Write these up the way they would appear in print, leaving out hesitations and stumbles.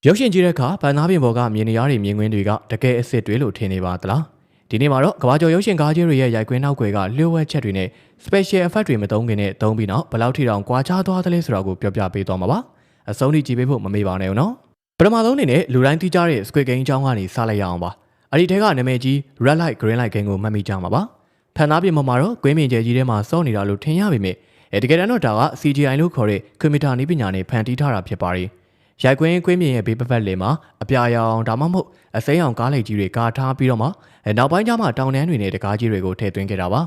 ရုပ်ရှင်ကြည့်တဲ့အခါဗန်သားပြင်ပေါ်ကမြင်နေရတဲ့မြင်ကွင်းတွေကတကယ်အစ်စ်တွေလို့ထင်နေပါသလားဒီနေ့မှာတော့ကဘာကျော်ရုပ်ရှင်ကားကြီးတွေရဲ့ရိုက်ကွင်းနောက်ွယ်ကလျှို့ဝှက်ချက်တွေနဲ့ special effect တွေမသုံးခင်နဲ့သုံးပြီးတော့ဘယ်လောက်ထိတောင်ကွာခြားသွားသလဲဆိုတာကိုပြောပြပေးသွားမှာပါအဆုံးထိကြည့်ပေးဖို့မမေ့ပါနဲ့ဦးနော်ပထမဆုံးအနေနဲ့လူတိုင်းသိကြတဲ့ Squid Game အကြောင်းကနေစလိုက်ရအောင်ပါအဲ့ဒီထဲကနာမည်ကြီး Red Light Green Light Game ကိုမှတ်မိကြမှာပါဖန်သားပြင်ပေါ်မှာတော့ကွင်းမြင်ကျဲကြီးထဲမှာစောနေတာလို့ထင်ရပေမဲ့တကယ်တော့ဒါက CGI လို့ခေါ်တဲ့ကွန်ပျူတာနည်းပညာနဲ့ဖန်တီးထားတာဖြစ်ပါတယ်ရိုက်ကွင်းကွင်းမြင်ရဲ့ဘေးပတ်ပတ်လည်မှာအပြာရောင်ဒါမှမဟုတ်အစိမ်းရောင်ကားလိပ်ကြီးတွေကာထားပြီးတော့မှနောက်ပိုင်းကျမှတောင်တန်းတွေနဲ့တကားကြီးတွေကိုထည့်သွင်းခဲ့တာပါ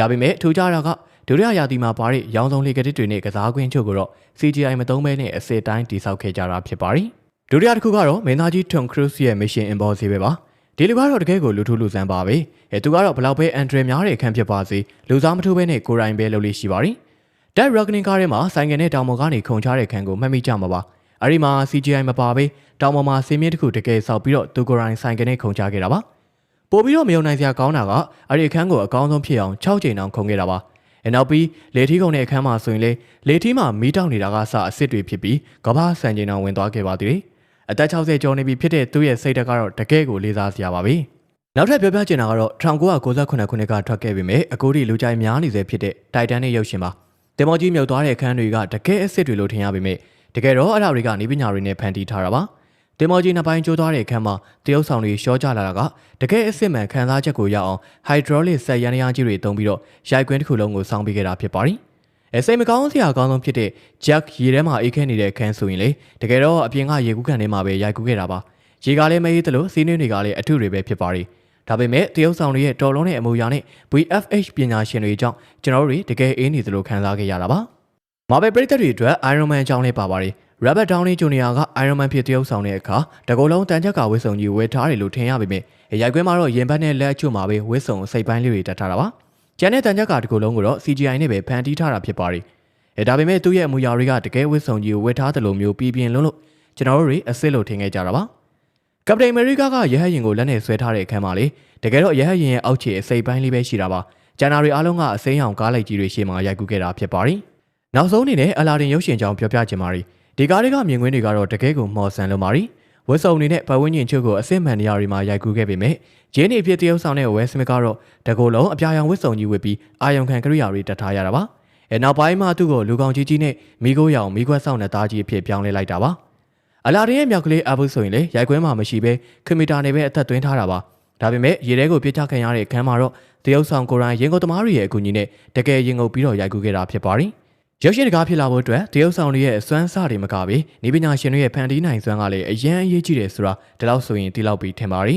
ဒါပေမဲ့ထူးခြားတာကဒုတိယရာသီမှာပါတဲ့ရောင်စုံလေကတစ်တွေနဲ့ကစားကွင်းချုပ်ကိုတော့ CGI မသုံးဘဲနဲ့အစစ်တိုင်းတိစောက်ခဲ့ကြတာဖြစ်ပါတယ်ဒုတိယတစ်ခုကတော့မင်းသားကြီး Tom Cruise ရဲ့ Mission Impossible ပဲပါဒီလူကတော့တကယ်ကိုလူထုလူဆန်းပါပဲသူကတော့ဘလောက်ပဲအန်ဒရယ်များတဲ့အခန်းဖြစ်ပါစေလူစားမထိုးဘဲနဲ့ကိုရိုင်းပဲလုပ်လို့ရှိပါတယ်တက်ရက်ဂနင်ကားထဲမှာဆိုင်ကယ်နဲ့တောင်ပေါ်ကနေခုန်ချတဲ့ခန်းကိုမှတ်မိကြမှာပါအဲ့ဒီမှာ CGI မပါဘဲတောင်ပေါ်မှာစင်းမြင့်တစ်ခုတကယ်ဆောက်ပြီးတော့သူကိုယ်တိုင်ဆိုင်ကနေခုန်ချခဲ့တာပါပို့ပြီးတော့မယုံနိုင်စရာကောင်းတာကအဲ့ဒီအခန်းကိုအကောင်းဆုံးဖြစ်အောင်6ချိန်တောင်ခုန်ခဲ့တာပါနောက်ပြီးလေထီးကုန်းတဲ့အခန်းမှာဆိုရင်လေထီးမှာမီးတောက်နေတာကအစအစ်စ်တွေဖြစ်ပြီးကဘာဆန်ချိန်တောင်ဝင်သွားခဲ့ပါသေးတယ်အသက်60ကျော်နေပြီဖြစ်တဲ့သူ့ရဲ့စိတ်ဓာတ်ကတော့တကယ်ကိုလေးစားစရာပါပဲနောက်ထပ်ပြောပြချင်တာကတော့1998ခုနှစ်ကထွက်ခဲ့ပြီမဲ့အကိုဒီလူကြိုက်များနေစေဖြစ်တဲ့တိုင်တန်နဲ့ရုပ်ရှင်ပါတင်မော်ကြီးမြုပ်သွားတဲ့အခန်းတွေကတကယ်အစ်စ်တွေလို့ထင်ရပေမဲ့တကယ်တော့အဲ့ဒါတွေကနေပညာတွေနဲ့ဖန်တီးထားတာပါတင်မော်ကြီးနှစ်ပိုင်းကျိုးသွားတဲ့အခန်းမှာတရုတ်ဆောင်တွေရှော့ကြလာတာကတကယ်အစ်စ်မှန်ခန်းစားချက်ကိုရအောင် hydraulic ဆက်ရန်ရကြီးတွေသုံးပြီးတော့ရိုက်ကွင်းတစ်ခုလုံးကိုစောင်းပေးခဲ့တာဖြစ်ပါတယ်စိတ်မကောင်းစရာအကောင်းဆုံးဖြစ်တဲ့ Jack ရေထဲမှာအေးခဲနေတဲ့အခန်းဆိုရင်လေတကယ်တော့အပြင်ကရေကူးကန်ထဲမှာပဲရိုက်ကူးခဲ့တာပါရေကလည်းမအေးသလိုစီးနှင်းတွေကလည်းအထုတွေပဲဖြစ်ပါတယ်ဒါပေမဲ့တရုတ်ဆောင်တွေရဲ့တော်လုံးတဲ့အမူအရာနဲ့ VFX ပညာရှင်တွေကြောင့်ကျွန်တော်တို့တွေတကယ်အေးနေသလိုခံစားခဲ့ရတာပါMarvel ပရိသတ်တွေအတွက် Iron Man အကြောင်းလေးပါပါတယ်။ Robert Downey Jr. က Iron Man ဖြစ်တရုပ်ဆောင်တဲ့အခါတကူလုံးတန်ချက်ကဝစ်စုံကြီးဝယ်ထားတယ်လို့ထင်ရပေမဲ့ရိုက်ကွင်းမှာတော့ရင်ဘတ်နဲ့လက်အချို့မှာပဲဝစ်စုံစိတ်ပိုင်းလေးတွေတက်ထားတာပါ။ကျန်တဲ့တန်ချက်ကတကူလုံးကိုတော့ CGI နဲ့ပဲဖန်တီးထားတာဖြစ်ပါတယ်။ဒါပေမဲ့သူ့ရဲ့အမူအရာတွေကတကယ်ဝစ်စုံကြီးကိုဝယ်ထားတယ်လို့မျိုးပြင်းလုံးလို့ကျွန်တော်တို့တွေအစ်စ်လို့ထင်ခဲ့ကြတာပါ။ကပတိန်အမေရိကကရဟတ်ရင်ကိုလက်နဲ့ဆွဲထားတဲ့အခန်းမှာလေတကယ်တော့ရဟတ်ရင်ရဲ့အောက်ခြေစိတ်ပိုင်းလေးပဲရှိတာပါ။ကျန်တာတွေအားလုံးကအစိမ်းရောင်ကားလိုက်ကြီးတွေရှေ့မှာရိုက်ကူးခဲ့တာဖြစ်ပါတယ်။နောက်ဆုံးအနေနဲ့အလာဒင်ရုပ်ရှင်ကြောင်းပြောပြချင်ပါရီဒီကားတွေကမြင်ကွင်းတွေကတော့တကယ်ကိုမော်ဆန်လုံးပါရီဝက်စုံအနေနဲ့ပတ်ဝန်းကျင်ချုပ်ကိုအစစ်မှန်နေရာတွေမှာရိုက်ကူးခဲ့ပေမဲ့ဂျင်းနေဖြစ်တရုပ်ဆောင်တဲ့ဝက်စမစ်ကတော့တကူလုံးအပြာရောင်ဝက်စုံကြီးဝစ်ပြီးအာယုံခံကရိယာတွေတက်ထားရတာပါနောက်ပိုင်းမှာသူ့ကိုလူကောင်ကြီးနဲ့မိခိုးရောင်မိခွက်ဆောင်တဲ့သားကြီးအဖြစ်ပြောင်းလဲလိုက်တာပါအလာဒင်ရဲ့မြောက်ကလေးအဘုဆိုရင်လေရိုက်ကွင်းမှာမရှိဘဲကွန်ပျူတာနဲ့ပဲအသက်သွင်းထားတာပါဒါပေမဲ့ရေထဲကိုပြစ်ချခံရတဲ့အခန်းမှာတော့တရုပ်ဆောင်ကိုယ်တိုင်ရင်ကုန်သမားတွေရဲ့အကူအညီနဲ့တကယ်ရင်ကုန်ပြီးတော့ရိုက်ကူးခဲ့တာဖြစ်ပါတယ်ရုပ်ရှင်တကားဖြစ်လာဖို့အတွက်တရုတ်ဆောင်တွေရဲ့စွမ်းစားတွေမကဘဲနေပညာရှင်တွေရဲ့ဖန်တီးနိုင်စွမ်းကလည်းအရန်အရေးကြီးတယ်ဆိုတာဒီလောက်ဆိုရင်ဒီလောက်ပြီးထင်ပါရီ